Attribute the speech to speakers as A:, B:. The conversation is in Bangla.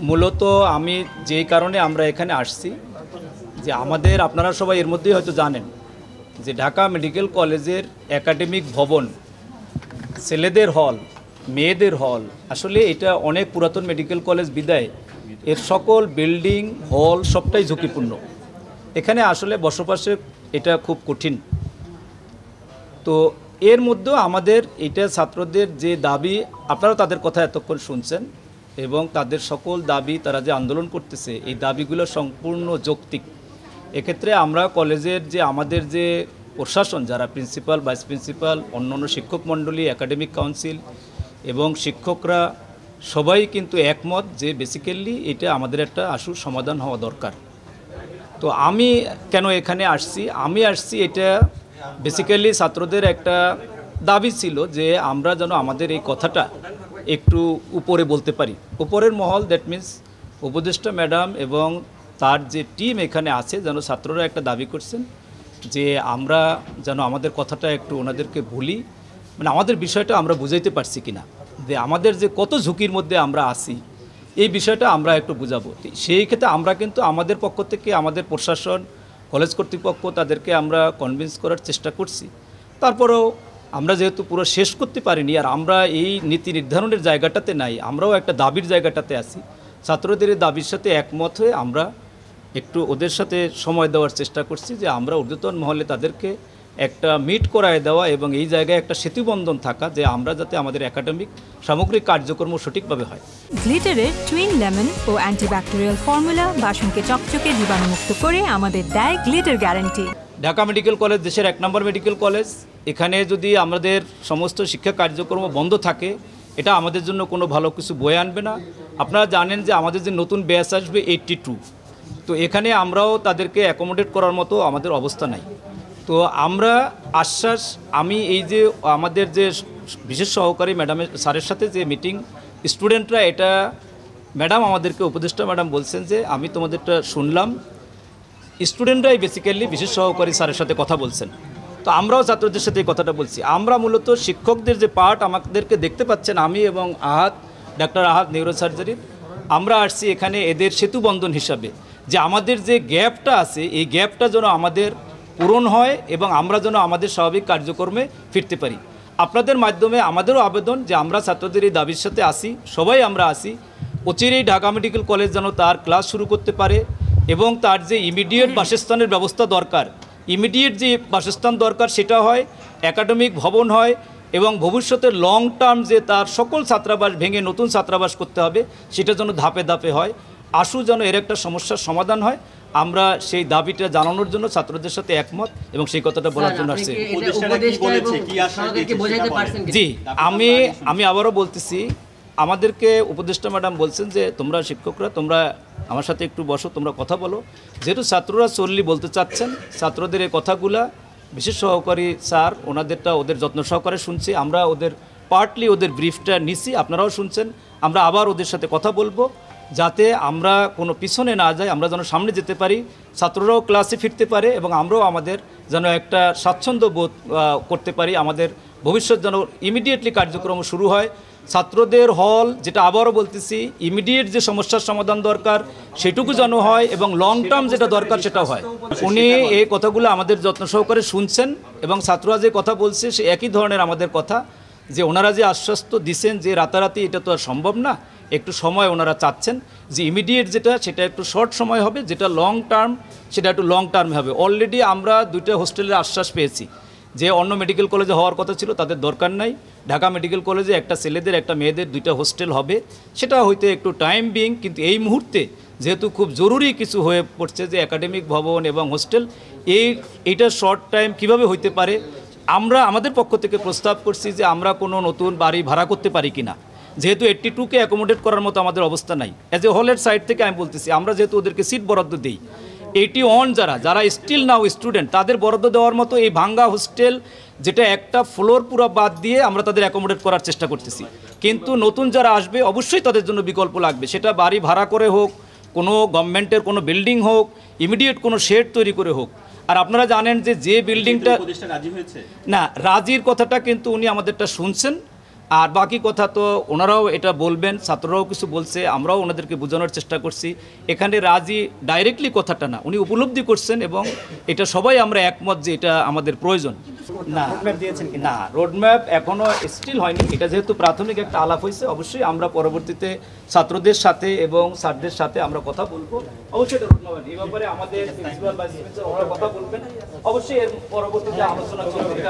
A: মূলত আমি যেই কারণে আমরা এখানে আসছি যে আমাদের আপনারা সবাই এর মধ্যেই হয়তো জানেন যে ঢাকা মেডিকেল কলেজের একাডেমিক ভবন, ছেলেদের হল, মেয়েদের হল, আসলে এটা অনেক পুরাতন মেডিকেল কলেজ বিদায় এর সকল বিল্ডিং হল সবটাই ঝুঁকিপূর্ণ। এখানে আসলে বসবাসে এটা খুব কঠিন। তো এর মধ্যেও আমাদের এটা ছাত্রদের যে দাবি, আপনারা তাদের কথা এতক্ষণ শুনছেন এবং তাদের সকল দাবি তারা যে আন্দোলন করতেছে এই দাবিগুলো সম্পূর্ণ যৌক্তিক। এক্ষেত্রে আমরা কলেজের যে আমাদের যে প্রশাসন, যারা প্রিন্সিপাল, ভাইস প্রিন্সিপাল, অন্যান্য শিক্ষক মণ্ডলী, একাডেমিক কাউন্সিল এবং শিক্ষকরা সবাই কিন্তু একমত যে বেসিক্যালি এটা আমাদের একটা আশু সমাধান হওয়া দরকার। তো আমি কেন এখানে আসছি? আমি আসছি এটা বেসিক্যালি ছাত্রদের একটা দাবি ছিল যে আমরা যেন আমাদের এই কথাটা একটু উপরে বলতে পারি। উপরের মহল, দ্যাট মিন্স উপদেষ্টা ম্যাডাম এবং তার যে টিম এখানে আছে, যেন ছাত্ররা একটা দাবি করছেন যে আমরা যেন আমাদের কথাটা একটু ওনাদেরকে বলি, মানে আমাদের বিষয়টা আমরা বুঝাইতে পারছি কিনা, যে আমাদের যে কত ঝুঁকির মধ্যে আমরা আছি এই বিষয়টা আমরা একটু বুঝাবো। সেই ক্ষেত্রে আমরা কিন্তু আমাদের পক্ষ থেকে আমাদের প্রশাসন, কলেজ কর্তৃপক্ষ তাদেরকে আমরা কনভিন্স করার চেষ্টা করছি। তারপরেও আমরা যেহেতু পুরো শেষ করতে পারিনি, আর আমরা এই নীতি নির্ধারণের জায়গাটাতে নাই, আমরাও একটা দাবির জায়গাটাতে আছি। ছাত্রদের এই দাবির সাথে একমত হয়ে আমরা একটু ওদের সাথে সময় দেওয়ার চেষ্টা করছি যে আমরা ঊর্ধ্বতন মহলে তাদেরকে একটা মিট করায় দেওয়া এবং এই জায়গায় একটা সেতুবন্ধন থাকা যে আমরা যাতে আমাদের একাডেমিক সামগ্রিক কার্যক্রম সঠিকভাবে হয়।
B: গ্লিটারের টুইন লেমন ও অ্যান্টিব্যাকটেরিয়াল ফর্মুলা বাসনকে চকচকে জীবাণুমুক্ত করে আমাদের দেয় glitter guarantee.
A: Dhaka medical college দেশের 1 নম্বর মেডিকেল কলেজ। এখানে যদি আমাদের সমস্ত শিক্ষা কার্যক্রম বন্ধ থাকে এটা আমাদের জন্য কোনো ভালো কিছু বয়ে আনবে না। আপনারা জানেন যে আমাদের যে নতুন ব্যাচ আসবে 82, তো এখানে আমরাও তাদেরকে অ্যাকোমোডেট করার মতো আমাদের অবস্থা নাই। তো আমরা আশ্বাস, আমি এই যে আমাদের যে বিশেষ সহকারী ম্যাডামের স্যারের সাথে যে মিটিং, স্টুডেন্টরা এটা ম্যাডাম আমাদেরকে উপদেষ্টা ম্যাডাম বলছেন যে আমি তোমাদেরটা শুনলাম, স্টুডেন্টরাই বেসিক্যালি বিশেষ সহকারী স্যারের সাথে কথা বলছেন। তো আমরাও ছাত্রদের সাথে এই কথাটা বলছি। আমরা মূলত শিক্ষকদের যে পার্ট আমাদেরকে দেখতে পাচ্ছেন, আমি এবং আহাদ, ডাক্তার আহাদ নিউরোসার্জারি, আমরা আসছি এখানে এদের সেতুবন্ধন হিসাবে যে আমাদের যে গ্যাপটা আছে এই গ্যাপটা যেন আমাদের পূরণ হয় এবং আমরা যেন আমাদের স্বাভাবিক কার্যক্রমে ফিরতে পারি। আপনাদের মাধ্যমে আমাদেরও আবেদন যে আমরা ছাত্রদের এই দাবির সাথে আসি, সবাই আমরা আসি, অচিরেই ঢাকা মেডিকেল কলেজ যেন তার ক্লাস শুরু করতে পারে এবং তার যে ইমিডিয়েট বাসস্থানের ব্যবস্থা দরকার, ইমিডিয়েট যে বাসস্থান দরকার সেটা হয়, একাডেমিক ভবন হয় এবং ভবিষ্যতে লং টার্ম যে তার সকল ছাত্রাবাস ভেঙে নতুন ছাত্রাবাস করতে হবে সেটা যেন ধাপে ধাপে হয়। আশু যেন এর একটা সমস্যার সমাধান হয়, আমরা সেই দাবিটা জানানোর জন্য ছাত্রদের সাথে একমত এবং সেই কথাটা বলার জন্য আসছি। জি, আমি আবারও বলতেছি, আমাদেরকে উপদেষ্টা ম্যাডাম বলছেন যে তোমরা শিক্ষকরা তোমরা আমার সাথে একটু বসো, তোমরা কথা বলো। যেহেতু ছাত্ররা সরলি বলতে চাচ্ছেন, ছাত্রদের এই কথাগুলা বিশেষ সহকারী স্যার ওনাদেরটা ওদের যত্ন সহকারে শুনছি, আমরা ওদের পার্টলি ওদের ব্রিফটা নিছি, আপনারাও শুনছেন। আমরা আবার ওদের সাথে কথা বলবো যাতে আমরা কোনো পিছনে না যাই, আমরা যেন সামনে যেতে পারি, ছাত্ররাও ক্লাসে ফিরতে পারে এবং আমরাও আমাদের যেন একটা স্বাচ্ছন্দ্য বোধ করতে পারি, আমাদের ভবিষ্যৎ যেন ইমিডিয়েটলি কার্যক্রম শুরু হয়। ছাত্রদের হল, যেটা আবারও বলতেছি, ইমিডিয়েট যে সমস্যার সমাধান দরকার সেটুকু যেন হয় এবং লং টার্ম যেটা দরকার সেটাও হয়। উনি এই কথাগুলো আমাদের যত্ন সহকারে শুনছেন এবং ছাত্ররা যে কথা বলছে সে একই ধরনের আমাদের কথা, যে ওনারা যে আশ্বস্ত দিচ্ছেন যে রাতারাতি এটা তো আর সম্ভব না, একটু সময় ওনারা চাচ্ছেন, যে ইমিডিয়েট যেটা সেটা একটু শর্ট সময় হবে, যেটা লং টার্ম সেটা একটু লং টার্মে হবে। অলরেডি আমরা 2টা হোস্টেলের আশ্বাস পেয়েছি যে অন্য মেডিকেল কলেজে হওয়ার কথা ছিল তাদের দরকার নাই, ঢাকা মেডিকেল কলেজে একটা ছেলেদের একটা মেয়েদের 2টা হোস্টেল হবে, সেটা হয়তো একটু টাইম বিং, কিন্তু এই মুহূর্তে যেহেতু খুব জরুরি কিছু হয়ে পড়ছে যে একাডেমিক ভবন এবং হোস্টেল, এইটা শর্ট টাইম কিভাবে হইতে পারে, আমরা আমাদের পক্ষ থেকে প্রস্তাব করছি যে আমরা কোনো নতুন বাড়ি ভাড়া করতে পারি কিনা, যেহেতু 82কে অ্যাকোমোডেট করার মতো আমাদের অবস্থা নাই। অ্যাজ এ হলের সাইড থেকে আমি বলতেছি, আমরা যেহেতু ওদেরকে সিট বরাদ্দ দিই, 81 যারা স্টিল নাও স্টুডেন্ট তাদের বরাদ্দ দেওয়ার মতো এই ভাঙ্গা হোস্টেল, যেটা একটা ফ্লোর পুরো বাদ দিয়ে আমরা তাদের অ্যাকোমোডেট করার চেষ্টা করতেছি। কিন্তু নতুন যারা আসবে অবশ্যই তাদের জন্য বিকল্প লাগবে, সেটা বাড়ি ভাড়া করে হোক, কোনো গভর্নমেন্টের কোনো বিল্ডিং হোক, ইমিডিয়েট কোনো শেড তৈরি করে হোক। আর আপনারা জানেন যে বিল্ডিংটা না, রাজির কথাটা কিন্তু উনি আমাদেরটা শুনছেন আর বাকি কথা তো ওনারাও এটা বলবেন, ছাত্ররাও কিছু বলছে, আমরাও ওনাদেরকে বোঝানোর চেষ্টা করছি। এখানে রাজি ডাইরেক্টলি কথাটা না, উনি উপলব্ধি করছেন এবং এটা সবাই আমরা একমত যে এটা আমাদের প্রয়োজন। না না, রোডম্যাপ এখনো স্টিল হয়নি। এটা যেহেতু প্রাথমিক একটা আলাপ হয়েছে, অবশ্যই আমরা পরবর্তীতে ছাত্রদের সাথে এবং স্যারদের সাথে আমরা কথা বলবো। অবশ্যই এটা রোডম্যাপ এই ব্যাপারে আমাদের প্রিন্সিপাল ভাইস প্রিন্সিপাল ওরা কথা বলবেন, অবশ্যই এর পরবর্তীতে আলোচনা চলবে।